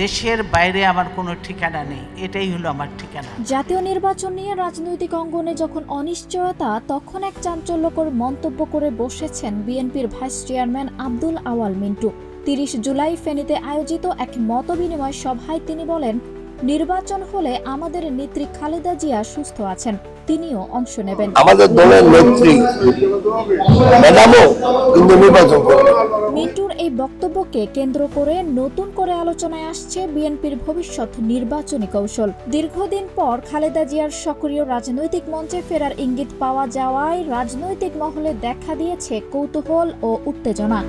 দেশের বাইরে আমার কোনো ঠিকানা নেই, এটাই হলো আমার ঠিকানা। জাতীয় নির্বাচন নিয়ে রাজনৈতিক অঙ্গনে যখন অনিশ্চয়তা, তখন এক চাঞ্চল্যকর মন্তব্য করে বসেছেন বিএনপির ভাইস চেয়ারম্যান আব্দুল আওয়াল মিন্টু। 30 জুলাই ফেনীতে আয়োজিত এক মতবিনিময় সভায় তিনি বলেন, নির্বাচন হলে আমাদের নেত্রী খালেদা জিয়া সুস্থ আছেন, তিনিও অংশ নেবেন। আমাদের দলের নেত্রী ম্যাডামও কিন্তু নির্বাচন করবেন। মিন্টুর এই বক্তব্যকে কেন্দ্র করে নতুন করে আলোচনায় আসছে বিএনপির ভবিষ্যৎ নির্বাচনী কৌশল। দীর্ঘদিন পর খালেদা জিয়ার সক্রিয় রাজনৈতিক মঞ্চে ফেরার ইঙ্গিত পাওয়া যাওয়ায় রাজনৈতিক মহলে দেখা দিয়েছে কৌতূহল ও উত্তেজনা।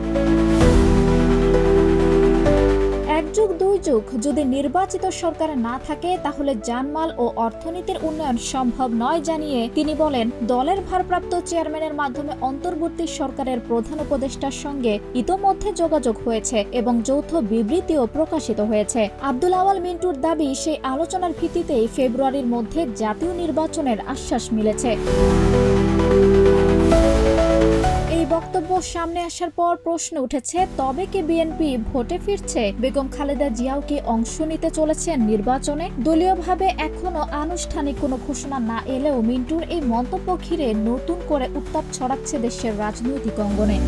এক যুগ দুই যুগ যদি নির্বাচিত সরকার না থাকে, তাহলে জানমাল ও অর্থনীতির উন্নয়ন সম্ভব নয় জানিয়ে তিনি বলেন, দলের ভারপ্রাপ্ত চেয়ারম্যানের মাধ্যমে অন্তর্বর্তী সরকারের প্রধান উপদেষ্টার সঙ্গে ইতোমধ্যে যোগাযোগ হয়েছে এবং যৌথ বিবৃতিও প্রকাশিত হয়েছে। আব্দুল আওয়াল মিন্টুর দাবি, সেই আলোচনার ভিত্তিতেই ফেব্রুয়ারির মধ্যে জাতীয় নির্বাচনের আশ্বাস মিলেছে। এই বক্তব্য সামনে আসার পর প্রশ্ন উঠেছে, তবে কি বিএনপি ভোটে ফিরছে? বেগম খালেদা জিয়াও কি অংশ নিতে চলেছেন নির্বাচনে? দলীয়ভাবে এখনো আনুষ্ঠানিক কোনো ঘোষণা না এলেও মিন্টুর এই মন্তব্য ঘিরে নতুন করে উত্তাপ ছড়াচ্ছে দেশের রাজনৈতিক অঙ্গনে।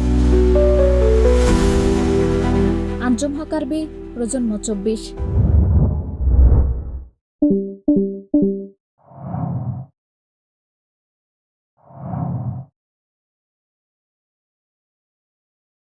আঞ্জুম হক আরবি, প্রজন্ম 24।